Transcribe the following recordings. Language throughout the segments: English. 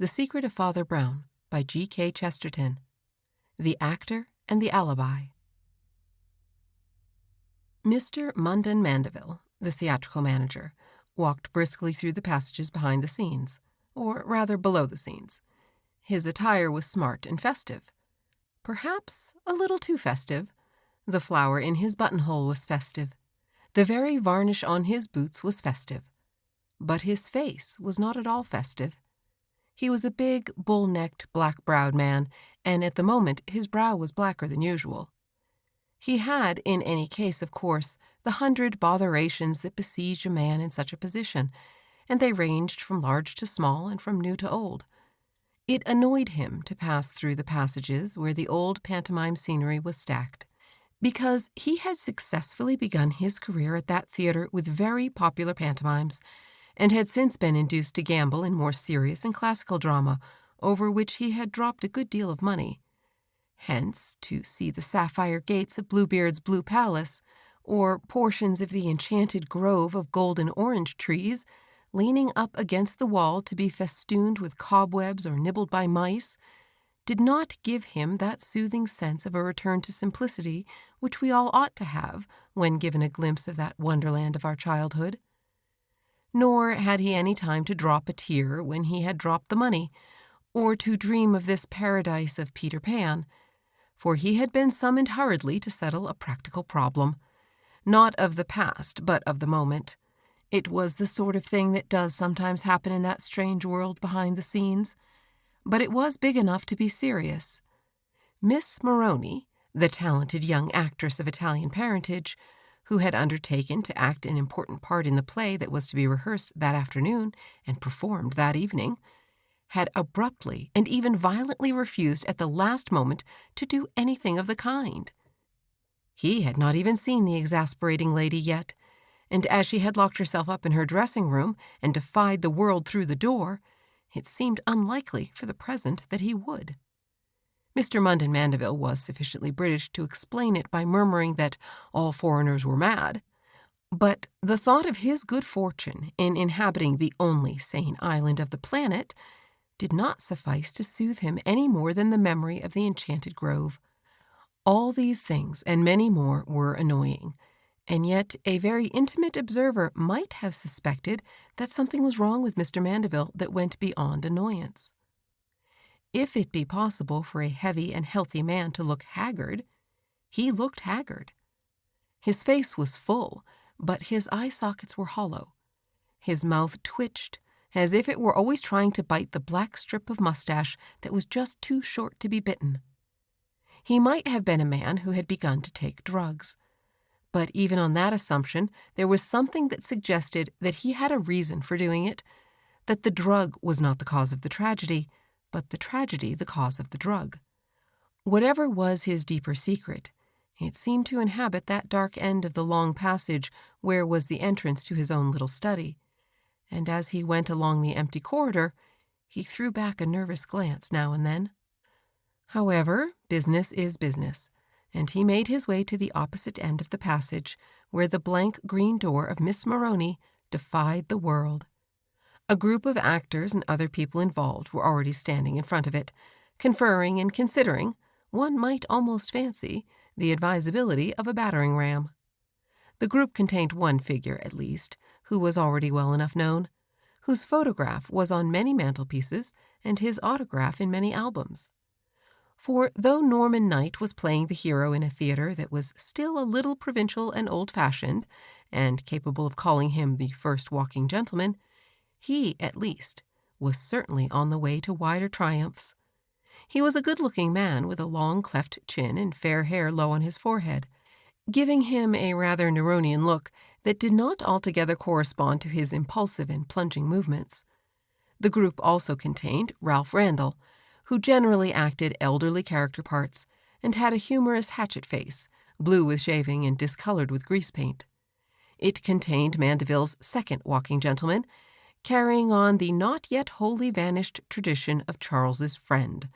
The Secret of Father Brown by G.K. Chesterton. The Actor and the Alibi. Mr. Munden Mandeville, the theatrical manager, walked briskly through the passages behind the scenes, or rather below the scenes. His attire was smart and festive. Perhaps a little too festive. The flower in his buttonhole was festive. The very varnish on his boots was festive. But his face was not at all festive. He was a big, bull-necked, black-browed man, and at the moment his brow was blacker than usual. He had, in any case, of course, the 100 botherations that besiege a man in such a position, and they ranged from large to small and from new to old. It annoyed him to pass through the passages where the old pantomime scenery was stacked, because he had successfully begun his career at that theater with very popular pantomimes, and had since been induced to gamble in more serious and classical drama, over which he had dropped a good deal of money. Hence, to see the sapphire gates of Bluebeard's Blue Palace, or portions of the enchanted grove of golden orange trees, leaning up against the wall to be festooned with cobwebs or nibbled by mice, did not give him that soothing sense of a return to simplicity which we all ought to have when given a glimpse of that wonderland of our childhood. Nor had he any time to drop a tear when he had dropped the money, or to dream of this paradise of Peter Pan, for he had been summoned hurriedly to settle a practical problem, not of the past, but of the moment. It was the sort of thing that does sometimes happen in that strange world behind the scenes, but it was big enough to be serious. Miss Moroni, the talented young actress of Italian parentage, who had undertaken to act an important part in the play that was to be rehearsed that afternoon and performed that evening, had abruptly and even violently refused at the last moment to do anything of the kind. He had not even seen the exasperating lady yet, and as she had locked herself up in her dressing-room and defied the world through the door, it seemed unlikely for the present that he would. Mr. Munden Mandeville was sufficiently British to explain it by murmuring that all foreigners were mad, but the thought of his good fortune in inhabiting the only sane island of the planet did not suffice to soothe him any more than the memory of the enchanted grove. All these things and many more were annoying, and yet a very intimate observer might have suspected that something was wrong with Mr. Mandeville that went beyond annoyance. If it be possible for a heavy and healthy man to look haggard, he looked haggard. His face was full, but his eye sockets were hollow. His mouth twitched, as if it were always trying to bite the black strip of mustache that was just too short to be bitten. He might have been a man who had begun to take drugs, but even on that assumption there was something that suggested that he had a reason for doing it, that the drug was not the cause of the tragedy, but the tragedy the cause of the drug. Whatever was his deeper secret, it seemed to inhabit that dark end of the long passage where was the entrance to his own little study, and as he went along the empty corridor, he threw back a nervous glance now and then. However, business is business, and he made his way to the opposite end of the passage, where the blank green door of Miss Moroni defied the world. A group of actors and other people involved were already standing in front of it, conferring and considering, one might almost fancy, the advisability of a battering ram. The group contained one figure, at least, who was already well enough known, whose photograph was on many mantelpieces and his autograph in many albums. For though Norman Knight was playing the hero in a theater that was still a little provincial and old-fashioned, and capable of calling him the first walking gentleman, he, at least, was certainly on the way to wider triumphs. He was a good-looking man with a long cleft chin and fair hair low on his forehead, giving him a rather Neronian look that did not altogether correspond to his impulsive and plunging movements. The group also contained Ralph Randall, who generally acted elderly character parts and had a humorous hatchet face, blue with shaving and discolored with grease paint. It contained Mandeville's second walking gentleman, carrying on the not yet wholly vanished tradition of Charles's friend,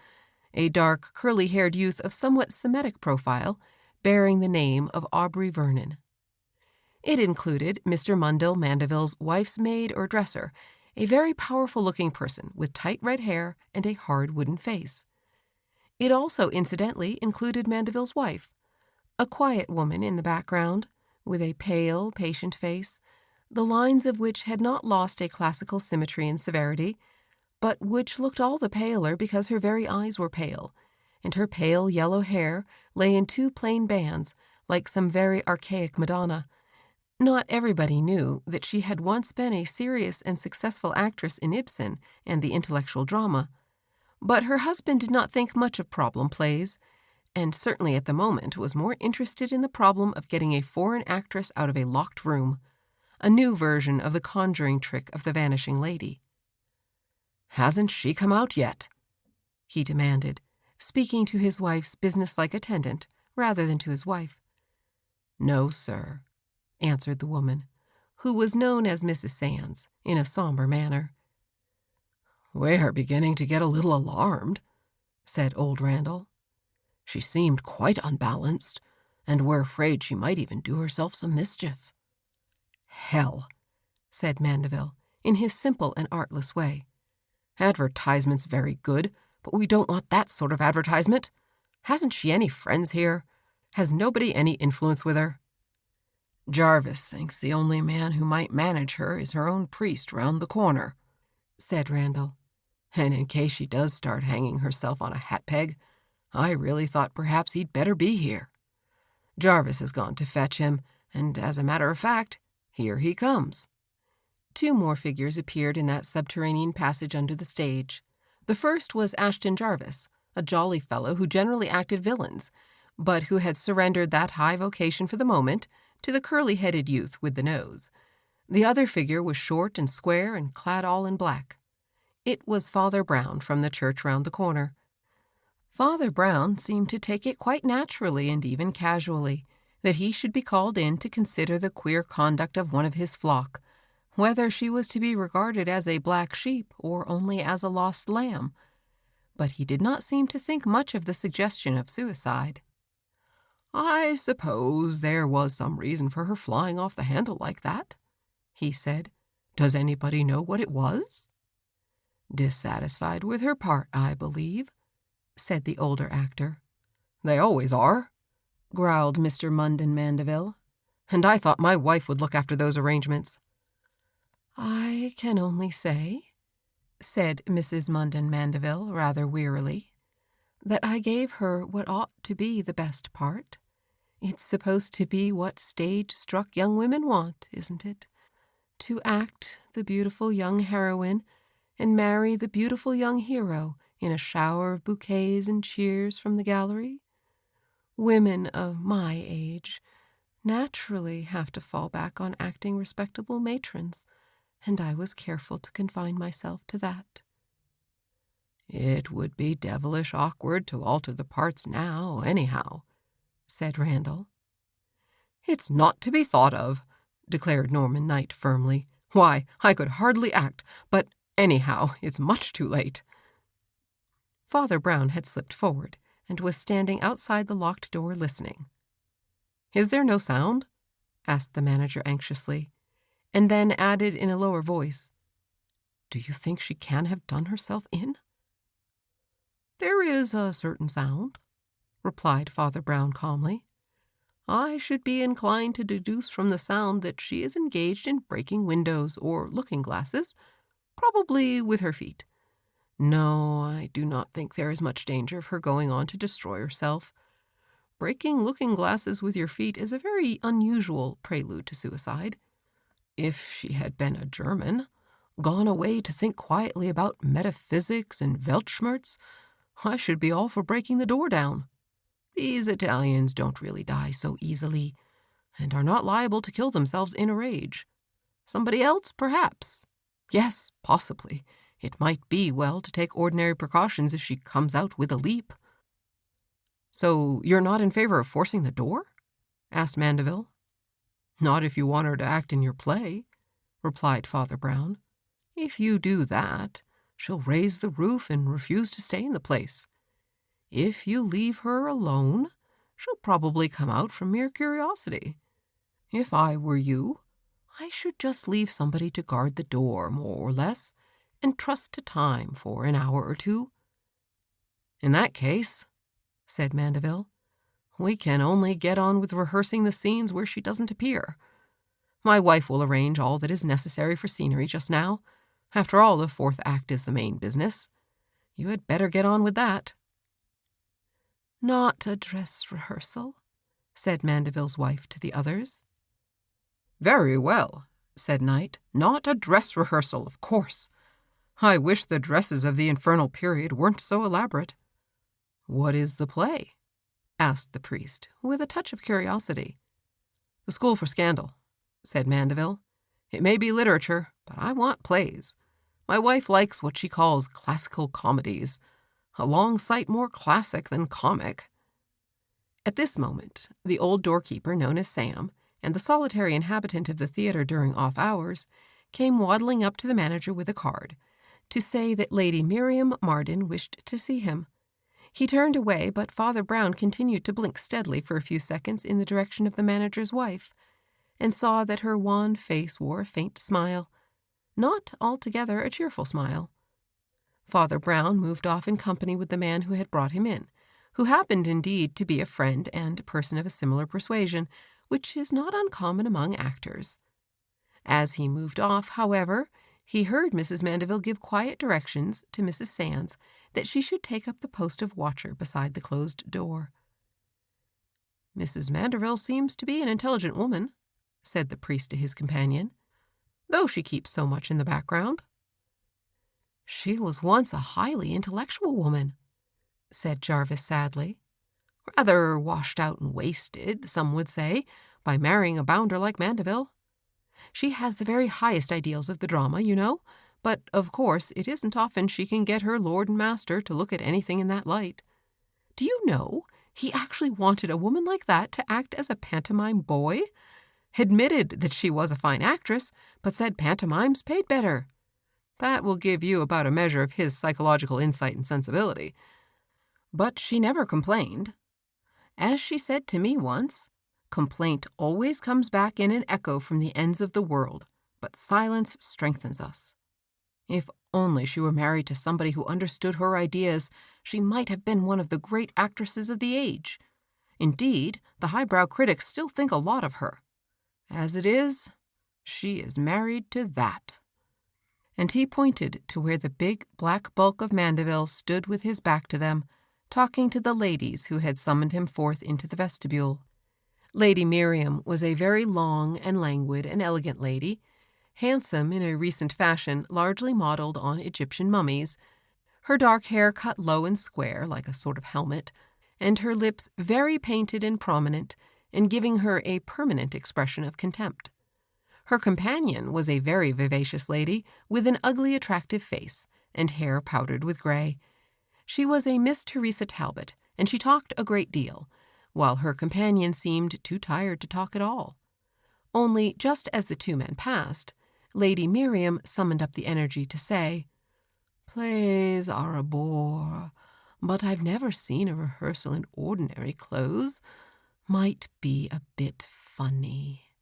a dark, curly-haired youth of somewhat Semitic profile, bearing the name of Aubrey Vernon. It included Mr. Mundell Mandeville's wife's maid or dresser, a very powerful-looking person with tight red hair and a hard wooden face. It also incidentally included Mandeville's wife, a quiet woman in the background, with a pale, patient face, the lines of which had not lost a classical symmetry and severity, but which looked all the paler because her very eyes were pale, and her pale yellow hair lay in two plain bands, like some very archaic Madonna. Not everybody knew that she had once been a serious and successful actress in Ibsen and the intellectual drama, but her husband did not think much of problem plays, and certainly at the moment was more interested in the problem of getting a foreign actress out of a locked room, a new version of the conjuring trick of the vanishing lady. "Hasn't she come out yet?" he demanded, speaking to his wife's businesslike attendant rather than to his wife. "No, sir," answered the woman, who was known as Mrs. Sands, in a somber manner. "We are beginning to get a little alarmed," said old Randall. "She seemed quite unbalanced, and we're afraid she might even do herself some mischief." "Hell," said Mandeville, in his simple and artless way. "Advertisement's very good, but we don't want that sort of advertisement. Hasn't she any friends here? Has nobody any influence with her?" "Jarvis thinks the only man who might manage her is her own priest round the corner," said Randall. "And in case she does start hanging herself on a hat peg, I really thought perhaps he'd better be here. Jarvis has gone to fetch him, and as a matter of fact, here he comes." Two more figures appeared in that subterranean passage under the stage. The first was Ashton Jarvis, a jolly fellow who generally acted villains, but who had surrendered that high vocation for the moment to the curly-headed youth with the nose. The other figure was short and square and clad all in black. It was Father Brown from the church round the corner. Father Brown seemed to take it quite naturally and even casually that he should be called in to consider the queer conduct of one of his flock, whether she was to be regarded as a black sheep or only as a lost lamb. But he did not seem to think much of the suggestion of suicide. "I suppose there was some reason for her flying off the handle like that," he said. "Does anybody know what it was?" "Dissatisfied with her part, I believe," said the older actor. "They always are," growled Mr. Munden Mandeville. "And I thought my wife would look after those arrangements." "I can only say," said Mrs. Munden Mandeville rather wearily, "that I gave her what ought to be the best part. It's supposed to be what stage-struck young women want, isn't it? To act the beautiful young heroine and marry the beautiful young hero in a shower of bouquets and cheers from the gallery. Women of my age naturally have to fall back on acting respectable matrons, and I was careful to confine myself to that." "It would be devilish awkward to alter the parts now, anyhow," said Randall. "It's not to be thought of," declared Norman Knight firmly. "Why, I could hardly act, but anyhow, it's much too late." Father Brown had slipped forward and was standing outside the locked door listening. "Is there no sound?" asked the manager anxiously, and then added in a lower voice, "Do you think she can have done herself in?" "There is a certain sound," replied Father Brown calmly. "I should be inclined to deduce from the sound that she is engaged in breaking windows or looking-glasses, probably with her feet. No, I do not think there is much danger of her going on to destroy herself. Breaking looking-glasses with your feet is a very unusual prelude to suicide. If she had been a German, gone away to think quietly about metaphysics and Weltschmerz, I should be all for breaking the door down. These Italians don't really die so easily, and are not liable to kill themselves in a rage. Somebody else, perhaps. Yes, possibly. It might be well to take ordinary precautions if she comes out with a leap." "So you're not in favor of forcing the door?" asked Mandeville. "Not if you want her to act in your play," replied Father Brown. "If you do that, she'll raise the roof and refuse to stay in the place. If you leave her alone, she'll probably come out from mere curiosity. If I were you, I should just leave somebody to guard the door, more or less, and trust to time for an hour or two." "In that case," said Mandeville, "we can only get on with rehearsing the scenes where she doesn't appear. My wife will arrange all that is necessary for scenery just now. After all, the fourth act is the main business. You had better get on with that." "Not a dress rehearsal?" said Mandeville's wife to the others. "Very well," said Knight. "Not a dress rehearsal, of course. I wish the dresses of the infernal period weren't so elaborate." "What is the play?" asked the priest, with a touch of curiosity. "The School for Scandal," said Mandeville. "It may be literature, but I want plays. My wife likes what she calls classical comedies, a long sight more classic than comic." At this moment, the old doorkeeper known as Sam, and the solitary inhabitant of the theater during off hours, came waddling up to the manager with a card, to say that Lady Miriam Marden wished to see him. He turned away, but Father Brown continued to blink steadily for a few seconds in the direction of the manager's wife, and saw that her wan face wore a faint smile, not altogether a cheerful smile. Father Brown moved off in company with the man who had brought him in, who happened indeed to be a friend and person of a similar persuasion, which is not uncommon among actors. As he moved off, however, he heard Mrs. Mandeville give quiet directions to Mrs. Sands that she should take up the post of watcher beside the closed door. "Mrs. Mandeville seems to be an intelligent woman," said the priest to his companion, "though she keeps so much in the background." "She was once a highly intellectual woman," said Jarvis sadly. "Rather washed out and wasted, some would say, by marrying a bounder like Mandeville. She has the very highest ideals of the drama, you know, but, of course, it isn't often she can get her lord and master to look at anything in that light. Do you know, he actually wanted a woman like that to act as a pantomime boy? Admitted that she was a fine actress, but said pantomimes paid better. That will give you about a measure of his psychological insight and sensibility. But she never complained. As she said to me once, 'Complaint always comes back in an echo from the ends of the world, but silence strengthens us.' If only she were married to somebody who understood her ideas, she might have been one of the great actresses of the age. Indeed, the highbrow critics still think a lot of her. As it is, she is married to that." And he pointed to where the big black bulk of Mandeville stood with his back to them, talking to the ladies who had summoned him forth into the vestibule. Lady Miriam was a very long and languid and elegant lady, handsome in a recent fashion largely modelled on Egyptian mummies, her dark hair cut low and square like a sort of helmet, and her lips very painted and prominent, and giving her a permanent expression of contempt. Her companion was a very vivacious lady with an ugly, attractive face, and hair powdered with gray. She was a Miss Teresa Talbot, and she talked a great deal, while her companion seemed too tired to talk at all. Only just as the two men passed, Lady Miriam summoned up the energy to say, "Plays are a bore, but I've never seen a rehearsal in ordinary clothes. Might be a bit funny.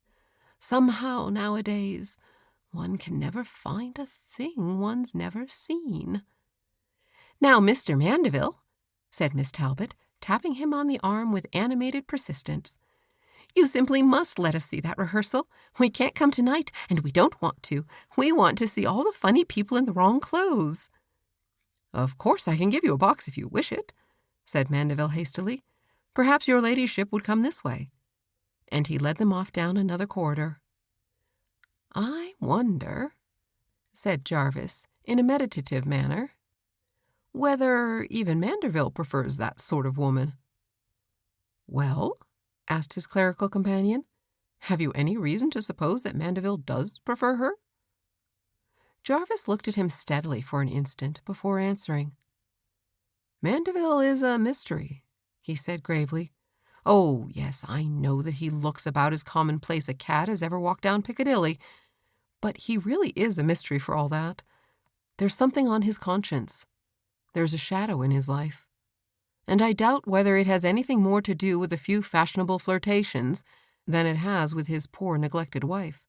Somehow, nowadays, one can never find a thing one's never seen." "Now, Mr. Mandeville," said Miss Talbot, tapping him on the arm with animated persistence, "you simply must let us see that rehearsal. We can't come tonight, and we don't want to. We want to see all the funny people in the wrong clothes." "Of course I can give you a box if you wish it," said Mandeville hastily. "Perhaps your ladyship would come this way." And he led them off down another corridor. "I wonder," said Jarvis in a meditative manner, "whether even Mandeville prefers that sort of woman." "Well?" asked his clerical companion. "Have you any reason to suppose that Mandeville does prefer her?" Jarvis looked at him steadily for an instant before answering. "Mandeville is a mystery," he said gravely. "Oh, yes, I know that he looks about as commonplace a cat as ever walked down Piccadilly, but he really is a mystery for all that. There's something on his conscience. There's a shadow in his life. And I doubt whether it has anything more to do with a few fashionable flirtations than it has with his poor neglected wife.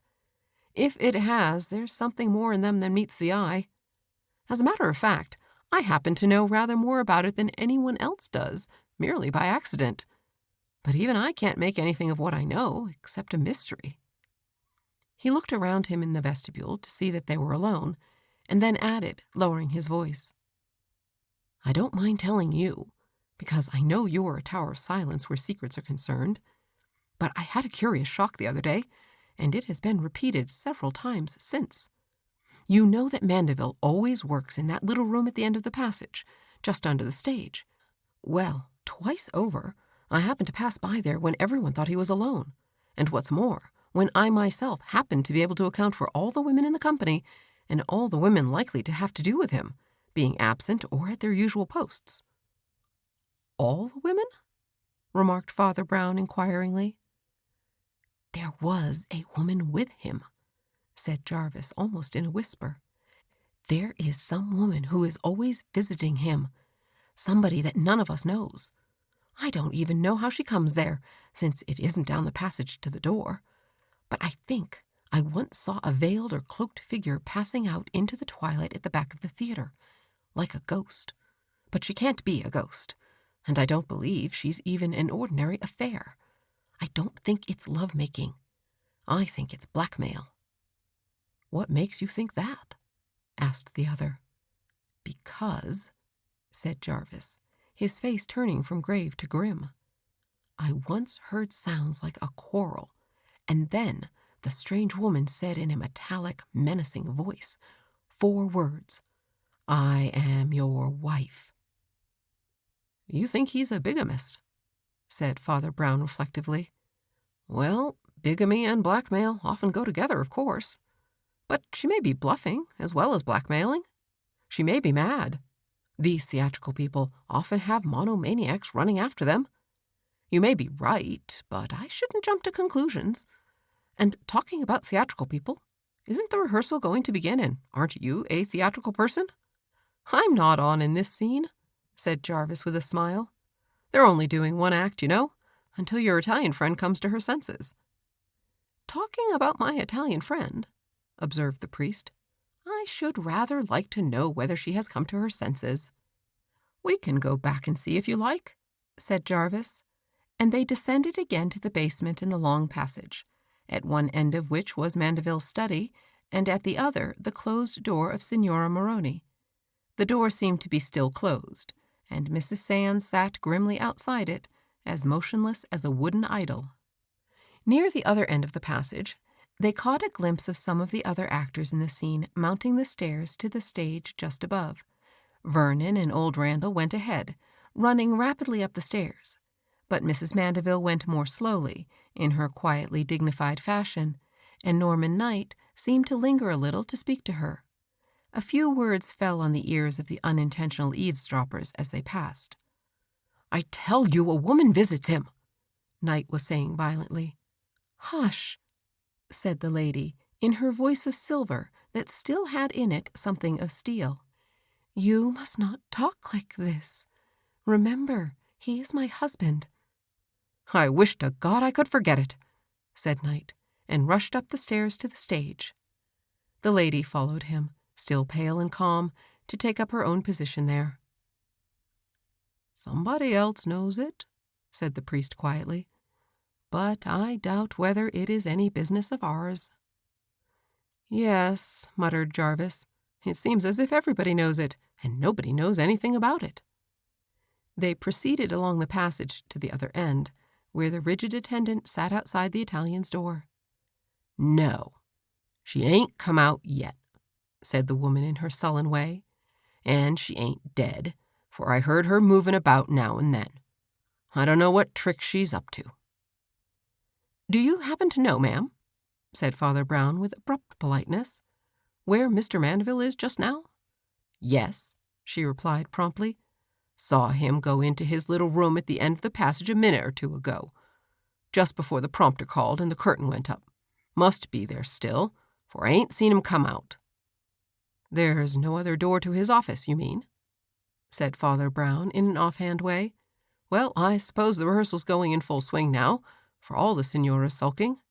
If it has, there's something more in them than meets the eye. As a matter of fact, I happen to know rather more about it than anyone else does, merely by accident. But even I can't make anything of what I know, except a mystery." He looked around him in the vestibule to see that they were alone, and then added, lowering his voice, "I don't mind telling you, because I know you're a tower of silence where secrets are concerned, but I had a curious shock the other day, and it has been repeated several times since. You know that Mandeville always works in that little room at the end of the passage, just under the stage. Well, twice over, I happened to pass by there when everyone thought he was alone, and what's more, when I myself happened to be able to account for all the women in the company and all the women likely to have to do with him, being absent or at their usual posts." "All the women?" remarked Father Brown inquiringly. "There was a woman with him," said Jarvis almost in a whisper. "There is some woman who is always visiting him, somebody that none of us knows. I don't even know how she comes there, since it isn't down the passage to the door. But I think I once saw a veiled or cloaked figure passing out into the twilight at the back of the theater, like a ghost. But she can't be a ghost, and I don't believe she's even an ordinary affair. I don't think it's love-making. I think it's blackmail." "What makes you think that?" asked the other. "Because," said Jarvis, his face turning from grave to grim, "I once heard sounds like a quarrel, and then the strange woman said in a metallic, menacing voice 4 words, 'I am your wife.'" "You think he's a bigamist," said Father Brown reflectively. "Well, bigamy and blackmail often go together, of course. But she may be bluffing as well as blackmailing. She may be mad. These theatrical people often have monomaniacs running after them. You may be right, but I shouldn't jump to conclusions. And talking about theatrical people, isn't the rehearsal going to begin, and aren't you a theatrical person?" "I'm not on in this scene," said Jarvis with a smile. "They're only doing one act, you know, until your Italian friend comes to her senses." "Talking about my Italian friend," observed the priest, "I should rather like to know whether she has come to her senses." "We can go back and see if you like," said Jarvis, and they descended again to the basement in the long passage, at one end of which was Mandeville's study, and at the other the closed door of Signora Moroni. The door seemed to be still closed, and Mrs. Sands sat grimly outside it, as motionless as a wooden idol. Near the other end of the passage, they caught a glimpse of some of the other actors in the scene mounting the stairs to the stage just above. Vernon and old Randall went ahead, running rapidly up the stairs, but Mrs. Mandeville went more slowly, in her quietly dignified fashion, and Norman Knight seemed to linger a little to speak to her. A few words fell on the ears of the unintentional eavesdroppers as they passed. "I tell you, a woman visits him," Knight was saying violently. "Hush," said the lady, in her voice of silver that still had in it something of steel. "You must not talk like this. Remember, he is my husband." "I wish to God I could forget it," said Knight, and rushed up the stairs to the stage. The lady followed him, still pale and calm, to take up her own position there. "Somebody else knows it," said the priest quietly, "but I doubt whether it is any business of ours." "Yes," muttered Jarvis, "it seems as if everybody knows it, and nobody knows anything about it." They proceeded along the passage to the other end, where the rigid attendant sat outside the Italian's door. "No, she ain't come out yet," said the woman in her sullen way, "and she ain't dead, for I heard her moving about now and then. I don't know what trick she's up to." "Do you happen to know, ma'am," said Father Brown with abrupt politeness, "where Mr. Mandeville is just now?" "Yes," she replied promptly. "Saw him go into his little room at the end of the passage a minute or 2 ago, just before the prompter called and the curtain went up. Must be there still, for I ain't seen him come out." "There's no other door to his office, you mean?" said Father Brown in an offhand way. "Well, I suppose the rehearsal's going in full swing now, for all the signora's sulking."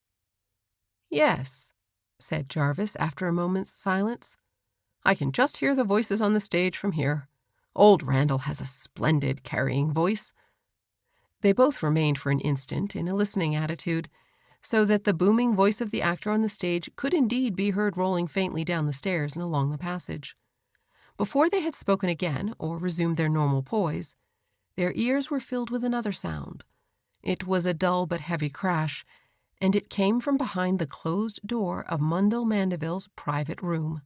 "Yes," said Jarvis after a moment's silence. "I can just hear the voices on the stage from here. Old Randall has a splendid carrying voice." They both remained for an instant in a listening attitude, so that the booming voice of the actor on the stage could indeed be heard rolling faintly down the stairs and along the passage. Before they had spoken again or resumed their normal poise, their ears were filled with another sound. It was a dull but heavy crash, and it came from behind the closed door of Mundell Mandeville's private room.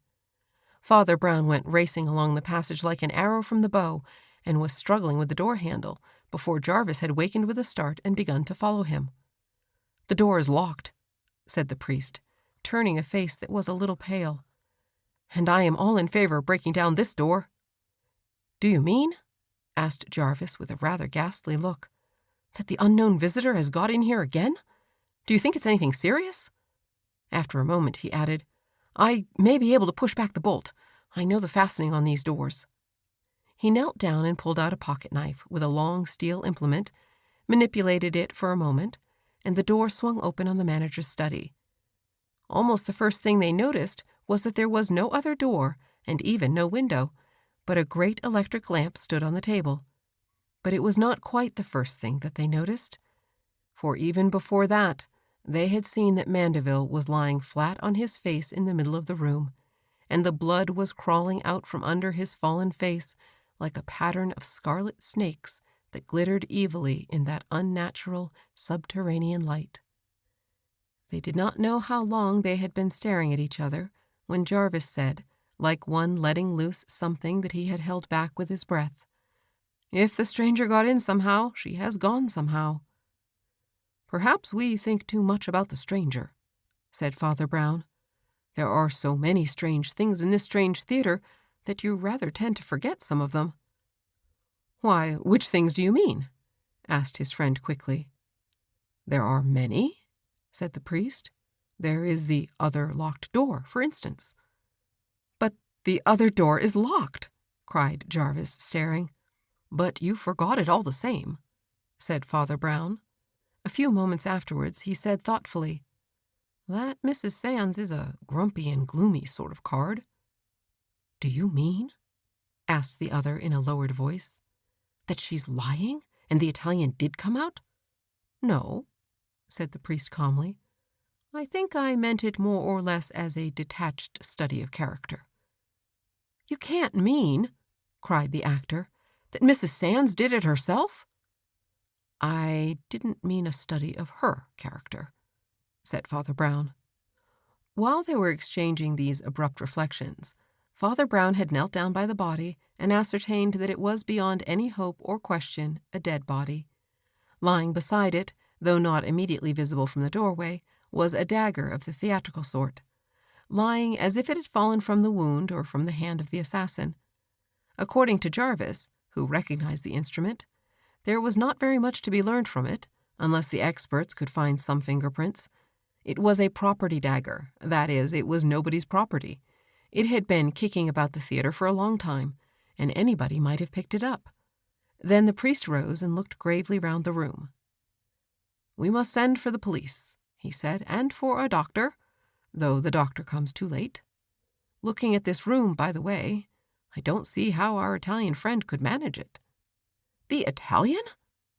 Father Brown went racing along the passage like an arrow from the bow, and was struggling with the door handle before Jarvis had wakened with a start and begun to follow him. "The door is locked," said the priest, turning a face that was a little pale. "And I am all in favor of breaking down this door." "Do you mean," asked Jarvis with a rather ghastly look, "that the unknown visitor has got in here again? Do you think it's anything serious?" After a moment he added, "I may be able to push back the bolt. I know the fastening on these doors." He knelt down and pulled out a pocket knife with a long steel implement, manipulated it for a moment, and the door swung open on the manager's study. Almost the first thing they noticed was that there was no other door and even no window, but a great electric lamp stood on the table. But it was not quite the first thing that they noticed, for even before that, they had seen that Mandeville was lying flat on his face in the middle of the room, and the blood was crawling out from under his fallen face like a pattern of scarlet snakes that glittered evilly in that unnatural subterranean light. They did not know how long they had been staring at each other when Jarvis said, like one letting loose something that he had held back with his breath, "If the stranger got in somehow, she has gone somehow." "Perhaps we think too much about the stranger," said Father Brown. "There are so many strange things in this strange theater that you rather tend to forget some of them." "Why, which things do you mean?" asked his friend quickly. "There are many," said the priest. "There is the other locked door, for instance." "But the other door is locked," cried Jarvis, staring. "But you forgot it all the same," said Father Brown. A few moments afterwards he said thoughtfully, "That Mrs. Sands is a grumpy and gloomy sort of card." "Do you mean," asked the other in a lowered voice, "that she's lying and the Italian did come out?" "No," said the priest calmly. "I think I meant it more or less as a detached study of character." "You can't mean," cried the actor, "that Mrs. Sands did it herself?" "I didn't mean a study of her character," said Father Brown. While they were exchanging these abrupt reflections, Father Brown had knelt down by the body and ascertained that it was beyond any hope or question a dead body. Lying beside it, though not immediately visible from the doorway, was a dagger of the theatrical sort, lying as if it had fallen from the wound or from the hand of the assassin. According to Jarvis, who recognized the instrument, there was not very much to be learned from it, unless the experts could find some fingerprints. It was a property dagger, that is, it was nobody's property. It had been kicking about the theater for a long time, and anybody might have picked it up. Then the priest rose and looked gravely round the room. "We must send for the police," he said, "and for a doctor, though the doctor comes too late. Looking at this room, by the way, I don't see how our Italian friend could manage it." "The Italian?"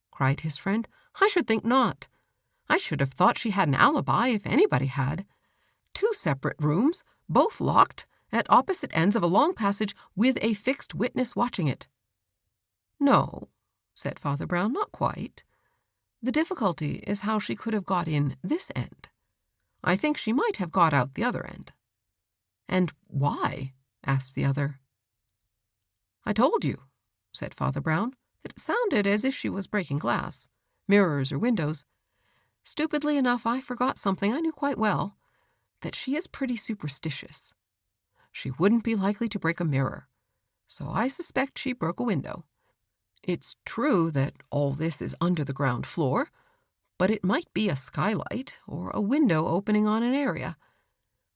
cried his friend. "I should think not. I should have thought she had an alibi, if anybody had. 2 separate rooms, both locked, at opposite ends of a long passage, with a fixed witness watching it." "No," said Father Brown, "not quite. The difficulty is how she could have got in this end. I think she might have got out the other end." "And why?" asked the other. "I told you," said Father Brown, "that it sounded as if she was breaking glass, mirrors or windows. Stupidly enough, I forgot something I knew quite well, that she is pretty superstitious. She wouldn't be likely to break a mirror, so I suspect she broke a window. It's true that all this is under the ground floor, but it might be a skylight or a window opening on an area.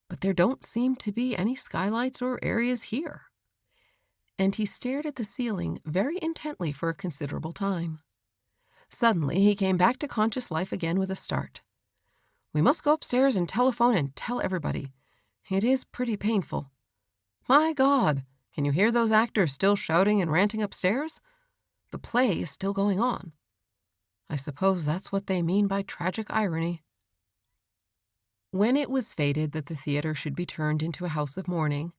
But there don't seem to be any skylights or areas here." And he stared at the ceiling very intently for a considerable time. Suddenly he came back to conscious life again with a start. "We must go upstairs and telephone and tell everybody. It is pretty painful. My God, can you hear those actors still shouting and ranting upstairs? The play is still going on. I suppose that's what they mean by tragic irony. When it was fated that the theater should be turned into a house of mourning,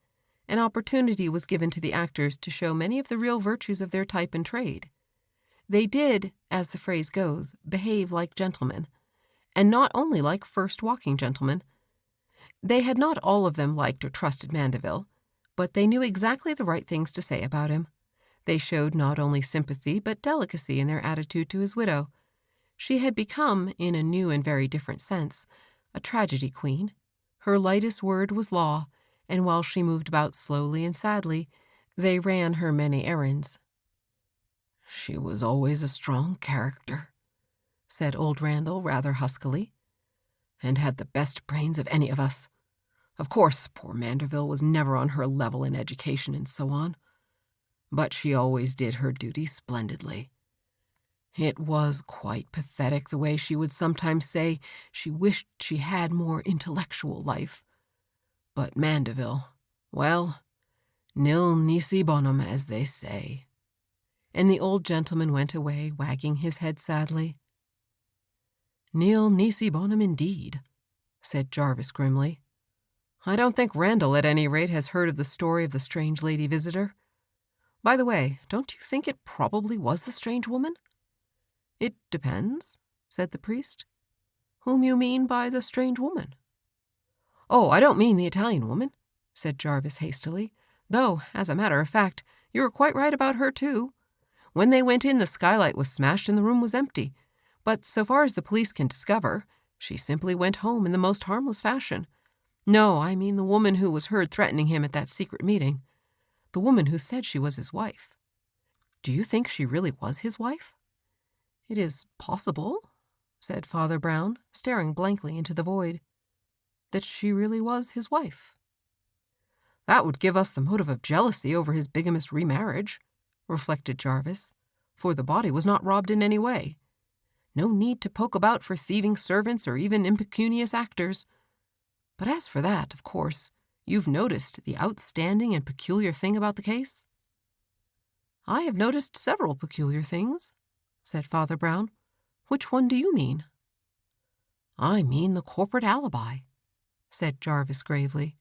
an opportunity was given to the actors to show many of the real virtues of their type and trade. They did, as the phrase goes, behave like gentlemen, and not only like first walking gentlemen. They had not all of them liked or trusted Mandeville, but they knew exactly the right things to say about him. They showed not only sympathy but delicacy in their attitude to his widow. She had become, in a new and very different sense, a tragedy queen. Her lightest word was law, and while she moved about slowly and sadly, they ran her many errands. "She was always a strong character," said old Randall rather huskily, "and had the best brains of any of us. Of course, poor Mandeville was never on her level in education and so on, but she always did her duty splendidly. It was quite pathetic the way she would sometimes say she wished she had more intellectual life. But Mandeville, well, nil nisi bonum, as they say." And the old gentleman went away, wagging his head sadly. "Nil nisi bonum indeed," said Jarvis grimly. "I don't think Randall, at any rate, has heard of the story of the strange lady visitor. By the way, don't you think it probably was the strange woman?" "It depends," said the priest. "Whom you mean by the strange woman?" "Oh, I don't mean the Italian woman," said Jarvis hastily, "though, as a matter of fact, you were quite right about her, too. When they went in, the skylight was smashed and the room was empty. But so far as the police can discover, she simply went home in the most harmless fashion. No, I mean the woman who was heard threatening him at that secret meeting. The woman who said she was his wife. Do you think she really was his wife?" "It is possible," said Father Brown, staring blankly into the void, "that she really was his wife." "That would give us the motive of jealousy over his bigamous remarriage," reflected Jarvis, "for the body was not robbed in any way. No need to poke about for thieving servants or even impecunious actors. But as for that, of course, you've noticed the outstanding and peculiar thing about the case?" "I have noticed several peculiar things," said Father Brown. "Which one do you mean?" "I mean the corporate alibi," said Jarvis gravely.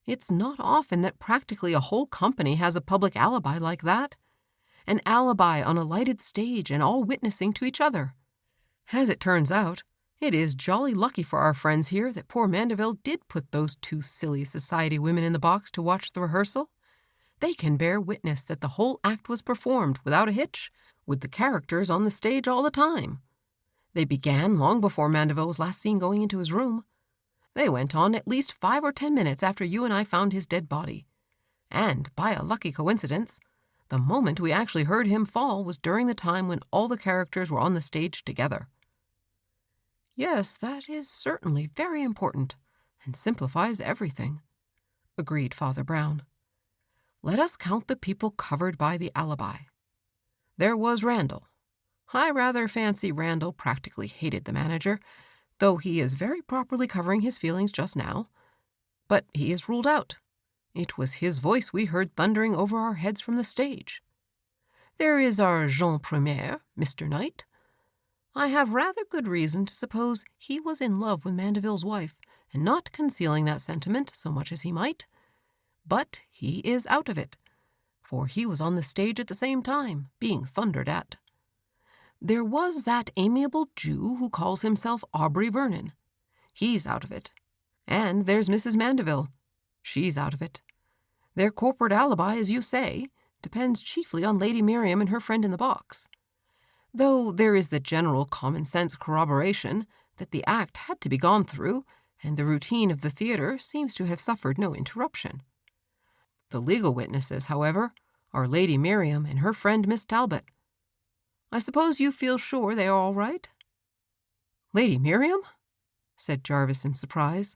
"It's not often that practically a whole company has a public alibi like that. An alibi on a lighted stage and all witnessing to each other. As it turns out, it is jolly lucky for our friends here that poor Mandeville did put those two silly society women in the box to watch the rehearsal. They can bear witness that the whole act was performed without a hitch, with the characters on the stage all the time. They began long before Mandeville was last seen going into his room. They went on at least 5 or 10 minutes after you and I found his dead body. And, by a lucky coincidence, the moment we actually heard him fall was during the time when all the characters were on the stage together." "Yes, that is certainly very important, and simplifies everything," agreed Father Brown. "Let us count the people covered by the alibi. There was Randall. I rather fancy Randall practically hated the manager, though he is very properly covering his feelings just now. But he is ruled out. It was his voice we heard thundering over our heads from the stage. There is our Jean Premier, Mr. Knight. I have rather good reason to suppose he was in love with Mandeville's wife, and not concealing that sentiment so much as he might. But he is out of it, for he was on the stage at the same time, being thundered at. There was that amiable Jew who calls himself Aubrey Vernon. He's out of it. And there's Mrs. Mandeville. She's out of it. Their corporate alibi, as you say, depends chiefly on Lady Miriam and her friend in the box. Though there is the general common-sense corroboration that the act had to be gone through, and the routine of the theater seems to have suffered no interruption. The legal witnesses, however, are Lady Miriam and her friend Miss Talbot. I suppose you feel sure they are all right?" "Lady Miriam?" said Jarvis in surprise.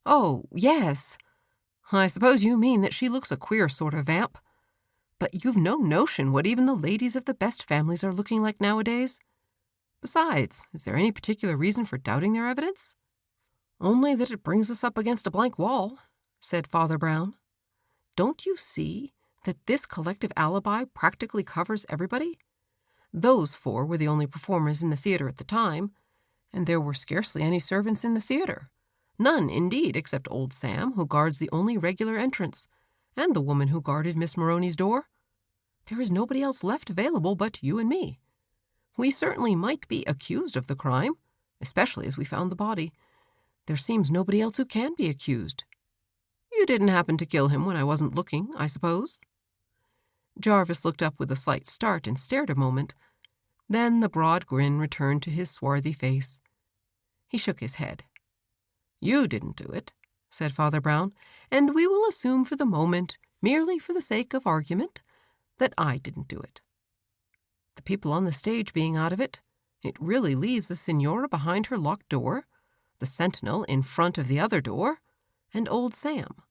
"Oh, yes. I suppose you mean that she looks a queer sort of vamp. But you've no notion what even the ladies of the best families are looking like nowadays. Besides, is there any particular reason for doubting their evidence?" "Only that it brings us up against a blank wall," said Father Brown. "Don't you see that this collective alibi practically covers everybody? Those four were the only performers in the theater at the time, and there were scarcely any servants in the theater. None, indeed, except old Sam, who guards the only regular entrance, and the woman who guarded Miss Maroney's door. There is nobody else left available but you and me. We certainly might be accused of the crime, especially as we found the body. There seems nobody else who can be accused. You didn't happen to kill him when I wasn't looking, I suppose?" Jarvis looked up with a slight start and stared a moment. Then the broad grin returned to his swarthy face. He shook his head. "You didn't do it," said Father Brown, "and we will assume for the moment, merely for the sake of argument, that I didn't do it. The people on the stage being out of it, it really leaves the Signora behind her locked door, the sentinel in front of the other door, and old Sam.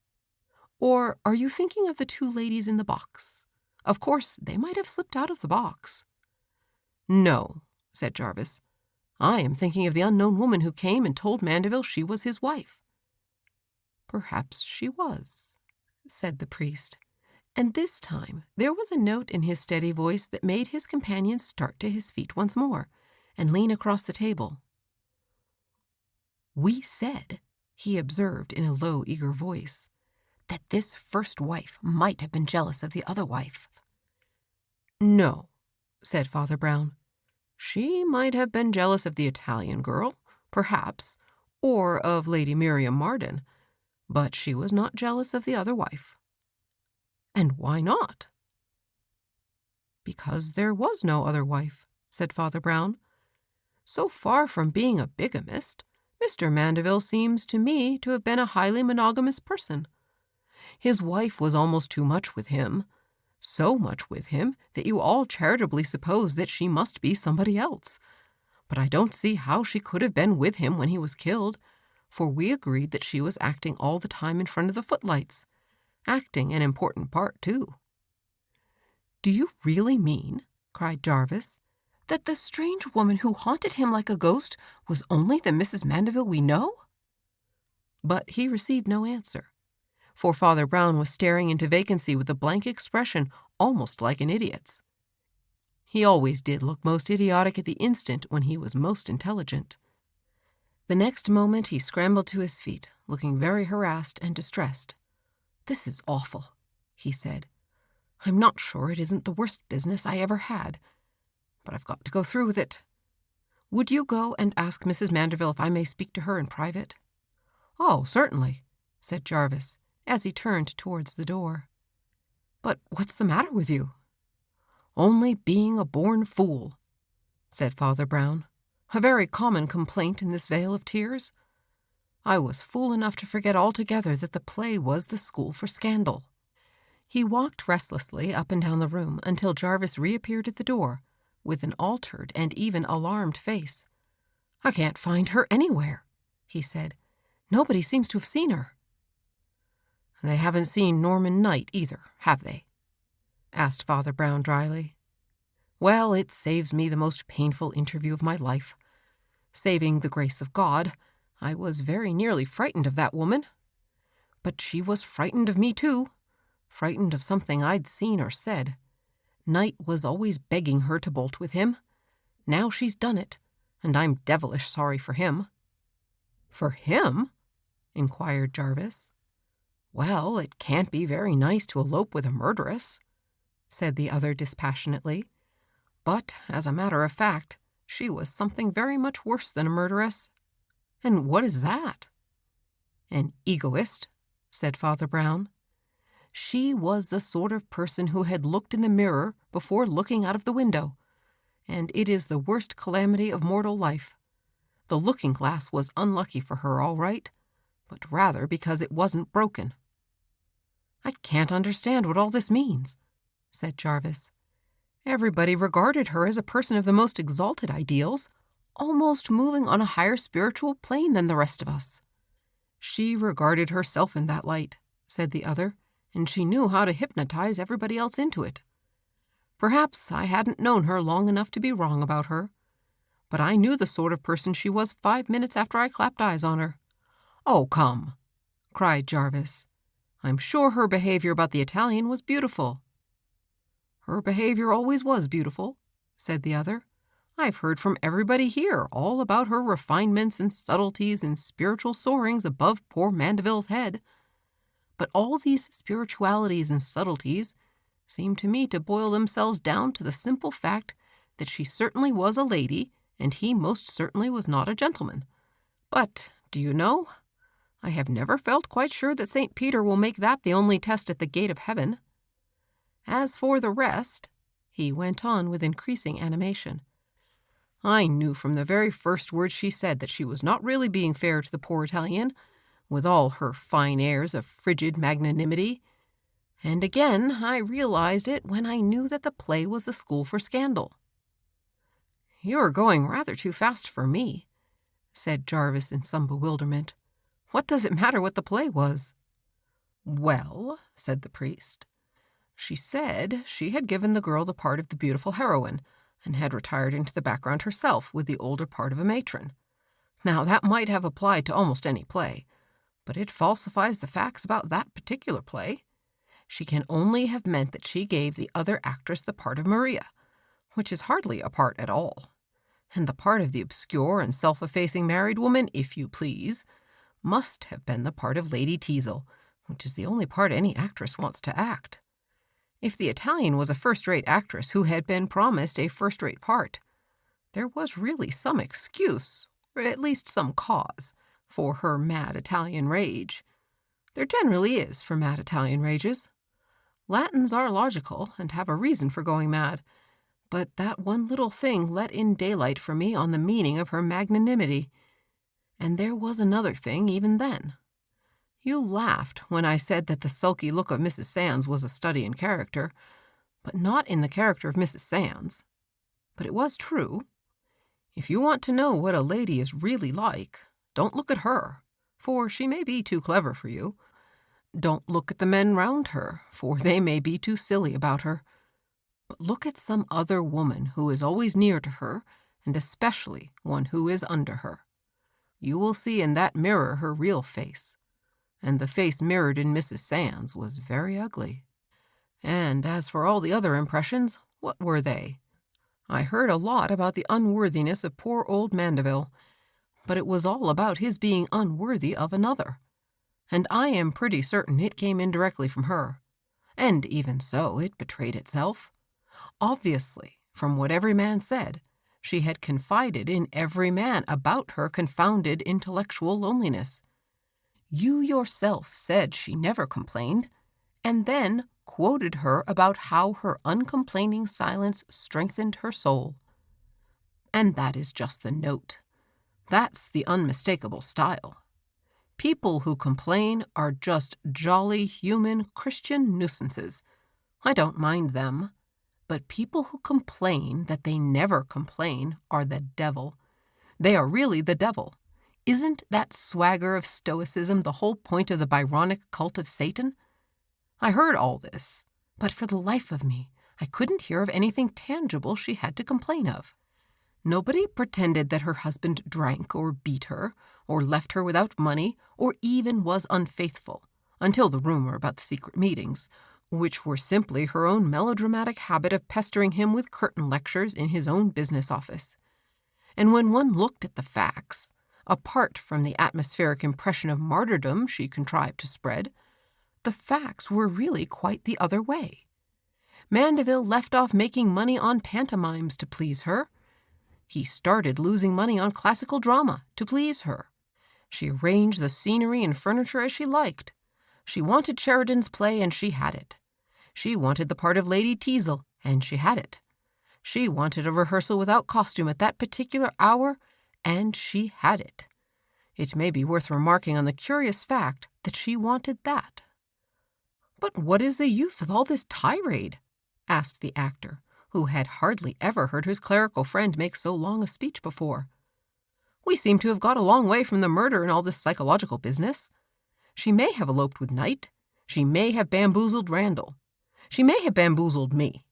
Or are you thinking of the two ladies in the box? Of course, they might have slipped out of the box." "No," said Jarvis. "I am thinking of the unknown woman who came and told Mandeville she was his wife." "Perhaps she was," said the priest. And this time there was a note in his steady voice that made his companion start to his feet once more and lean across the table. "We said," he observed in a low, eager voice, "that this first wife might have been jealous of the other wife." "No," said Father Brown. "She might have been jealous of the Italian girl, perhaps, or of Lady Miriam Marden, but she was not jealous of the other wife." "And why not?" "Because there was no other wife," said Father Brown. "So far from being a bigamist, Mr. Mandeville seems to me to have been a highly monogamous person. His wife was almost too much with him, so much with him that you all charitably suppose that she must be somebody else. But I don't see how she could have been with him when he was killed, for we agreed that she was acting all the time in front of the footlights. Acting an important part, too." "Do you really mean," cried Jarvis, "that the strange woman who haunted him like a ghost was only the Mrs. Mandeville we know?" But he received no answer, for Father Brown was staring into vacancy with a blank expression almost like an idiot's. He always did look most idiotic at the instant when he was most intelligent. The next moment he scrambled to his feet, looking very harassed and distressed. "This is awful," he said. "I'm not sure it isn't the worst business I ever had, but I've got to go through with it. Would you go and ask Mrs. Mandeville if I may speak to her in private?" "Oh, certainly," said Jarvis, as he turned towards the door. "But what's the matter with you?" "Only being a born fool," said Father Brown. "A very common complaint in this vale of tears. I was fool enough to forget altogether that the play was the school for scandal." He walked restlessly up and down the room until Jarvis reappeared at the door, with an altered and even alarmed face. "I can't find her anywhere," he said. "Nobody seems to have seen her." "They haven't seen Norman Knight either, have they?" asked Father Brown dryly. "Well, it saves me the most painful interview of my life. Saving the grace of God, I was very nearly frightened of that woman. But she was frightened of me, too. Frightened of something I'd seen or said. Knight was always begging her to bolt with him. Now she's done it, and I'm devilish sorry for him." "For him?" inquired Jarvis. "Well, it can't be very nice to elope with a murderess," said the other dispassionately. "But, as a matter of fact, she was something very much worse than a murderess." "And what is that?" "An egoist," said Father Brown. "She was the sort of person who had looked in the mirror before looking out of the window, and it is the worst calamity of mortal life. The looking-glass was unlucky for her, all right, but rather because it wasn't broken." "I can't understand what all this means," said Jarvis. "Everybody regarded her as a person of the most exalted ideals, almost moving on a higher spiritual plane than the rest of us." "She regarded herself in that light," said the other, "and she knew how to hypnotize everybody else into it. Perhaps I hadn't known her long enough to be wrong about her, but I knew the sort of person she was 5 minutes after I clapped eyes on her. "Oh, come," cried Jarvis. "I'm sure her behavior about the Italian was beautiful." "Her behavior always was beautiful," said the other. "I've heard from everybody here all about her refinements and subtleties and spiritual soarings above poor Mandeville's head. But all these spiritualities and subtleties seem to me to boil themselves down to the simple fact that she certainly was a lady and he most certainly was not a gentleman. But, do you know, I have never felt quite sure that St. Peter will make that the only test at the gate of heaven. As for the rest," he went on with increasing animation, "I knew from the very first words she said that she was not really being fair to the poor Italian, with all her fine airs of frigid magnanimity. And again I realized it when I knew that the play was a school for scandal." "You're going rather too fast for me," said Jarvis in some bewilderment. "What does it matter what the play was?" "Well," said the priest, "she said she had given the girl the part of the beautiful heroine, and had retired into the background herself with the older part of a matron. Now that might have applied to almost any play, but it falsifies the facts about that particular play. She can only have meant that she gave the other actress the part of Maria, which is hardly a part at all. And the part of the obscure and self-effacing married woman, if you please, must have been the part of Lady Teazle, which is the only part any actress wants to act. If the Italian was a first-rate actress who had been promised a first-rate part, there was really some excuse, or at least some cause, for her mad Italian rage. There generally is for mad Italian rages. Latins are logical and have a reason for going mad, but that one little thing let in daylight for me on the meaning of her magnanimity. And there was another thing even then. You laughed when I said that the sulky look of Mrs. Sands was a study in character, but not in the character of Mrs. Sands. But it was true. If you want to know what a lady is really like, don't look at her, for she may be too clever for you. Don't look at the men round her, for they may be too silly about her. But look at some other woman who is always near to her, and especially one who is under her. You will see in that mirror her real face, and the face mirrored in Mrs. Sands was very ugly. And as for all the other impressions, what were they? I heard a lot about the unworthiness of poor old Mandeville, but it was all about his being unworthy of another, and I am pretty certain it came indirectly from her. And even so, it betrayed itself. Obviously, from what every man said, she had confided in every man about her confounded intellectual loneliness. You yourself said she never complained, and then quoted her about how her uncomplaining silence strengthened her soul. And that is just the note. That's the unmistakable style. People who complain are just jolly human Christian nuisances. I don't mind them. But people who complain that they never complain are the devil. They are really the devil. Isn't that swagger of stoicism the whole point of the Byronic cult of Satan? I heard all this, but for the life of me, I couldn't hear of anything tangible she had to complain of. Nobody pretended that her husband drank or beat her, or left her without money, or even was unfaithful, until the rumor about the secret meetings, which were simply her own melodramatic habit of pestering him with curtain lectures in his own business office. And when one looked at the facts, apart from the atmospheric impression of martyrdom she contrived to spread, the facts were really quite the other way. Mandeville left off making money on pantomimes to please her. He started losing money on classical drama to please her. She arranged the scenery and furniture as she liked. She wanted Sheridan's play, and she had it. She wanted the part of Lady Teazle, and she had it. She wanted a rehearsal without costume at that particular hour, and she had it. It may be worth remarking on the curious fact that she wanted that. "But what is the use of all this tirade?" asked the actor, who had hardly ever heard his clerical friend make so long a speech before. "We seem to have got a long way from the murder and all this psychological business. She may have eloped with Knight. She may have bamboozled Randall. She may have bamboozled me.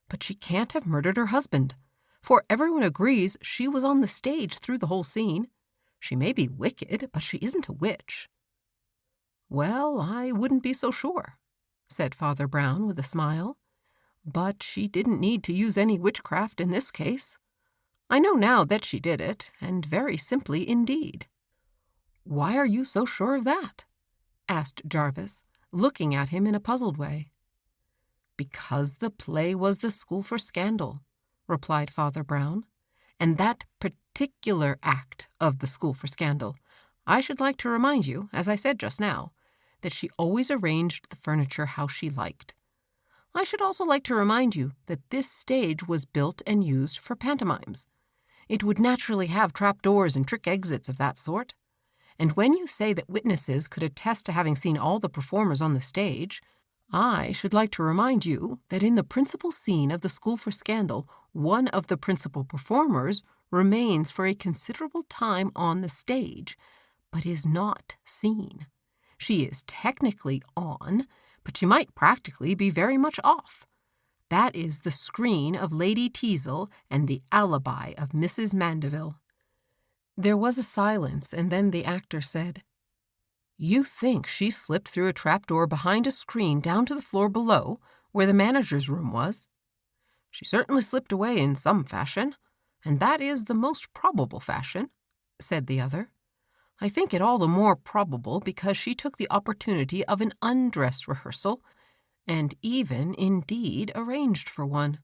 But she can't have murdered her husband, for everyone agrees she was on the stage through the whole scene. She may be wicked, but she isn't a witch." "Well, I wouldn't be so sure," said Father Brown with a smile. "But she didn't need to use any witchcraft in this case. I know now that she did it, and very simply indeed." "Why are you so sure of that?" asked Jarvis, looking at him in a puzzled way. "Because the play was the School for Scandal," replied Father Brown, "and that particular act of the School for Scandal, I should like to remind you, as I said just now, that she always arranged the furniture how she liked. I should also like to remind you that this stage was built and used for pantomimes. It would naturally have trapdoors and trick exits of that sort. And when you say that witnesses could attest to having seen all the performers on the stage, I should like to remind you that in the principal scene of the School for Scandal, one of the principal performers remains for a considerable time on the stage, but is not seen. She is technically on, but she might practically be very much off. That is the screen of Lady Teazle and the alibi of Mrs. Mandeville." There was a silence, and then the actor said, "You think she slipped through a trapdoor behind a screen down to the floor below, where the manager's room was? She certainly slipped away in some fashion, and that is the most probable fashion," said the other. "I think it all the more probable because she took the opportunity of an undress rehearsal, and even, indeed, arranged for one.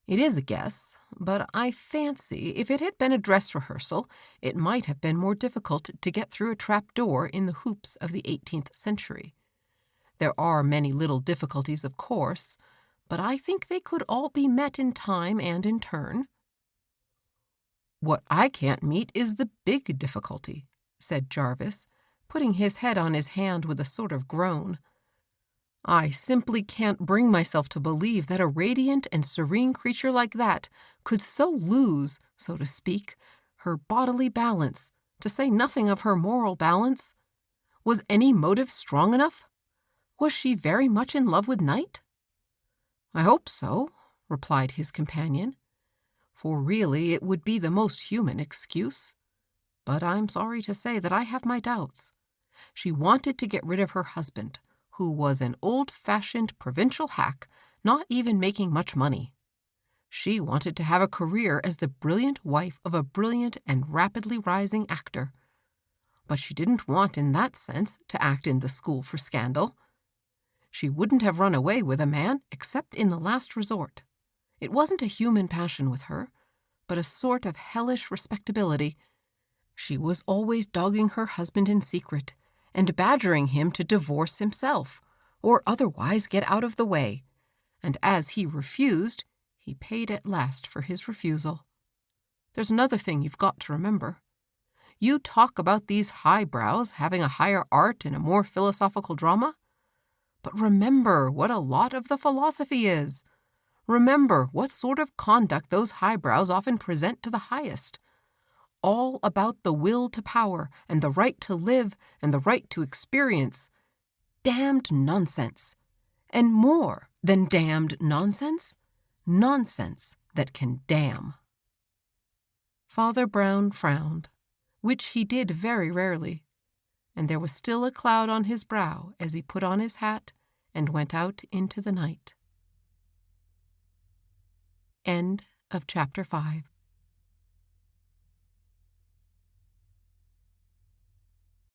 It is a guess, but I fancy if it had been a dress rehearsal, it might have been more difficult to get through a trapdoor in the hoops of the 18th century. There are many little difficulties, of course, but I think they could all be met in time and in turn." "What I can't meet is the big difficulty," said Jarvis, putting his head on his hand with a sort of groan. "I simply can't bring myself to believe that a radiant and serene creature like that could so lose, so to speak, her bodily balance, to say nothing of her moral balance. Was any motive strong enough? Was she very much in love with Knight?" "I hope so," replied his companion, "for really it would be the most human excuse. But I'm sorry to say that I have my doubts. She wanted to get rid of her husband, who was an old-fashioned provincial hack, not even making much money. She wanted to have a career as the brilliant wife of a brilliant and rapidly rising actor. But she didn't want in that sense to act in the School for Scandal. She wouldn't have run away with a man except in the last resort. It wasn't a human passion with her, but a sort of hellish respectability. She was always dogging her husband in secret, and badgering him to divorce himself, or otherwise get out of the way, and as he refused, he paid at last for his refusal. There's another thing you've got to remember. You talk about these highbrows having a higher art and a more philosophical drama, but remember what a lot of the philosophy is. Remember what sort of conduct those highbrows often present to the highest. All about the will to power and the right to live and the right to experience. Damned nonsense. And more than damned nonsense, nonsense that can damn." Father Brown frowned, which he did very rarely, and there was still a cloud on his brow as he put on his hat and went out into the night. End of chapter 5.